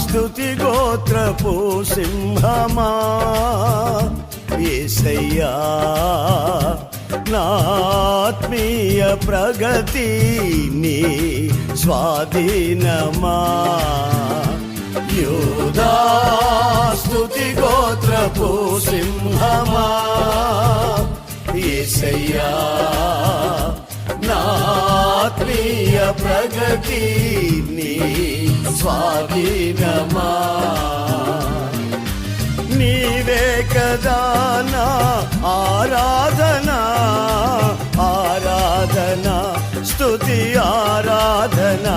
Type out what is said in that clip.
స్తుతి గోత్రపు సింహమా యేసయ్యా, నా ఆత్మీయ ప్రగతి నీ స్వాధీనమా. యూదా స్తుతి గోత్రపు సింహమా యేసయ్యా, నా ఆత్మీయ ప్రగతి నీ స్వాధీనమా. నీవే కదా నా ఆరాధనా, ఆరాధనా స్తుతి ఆరాధనా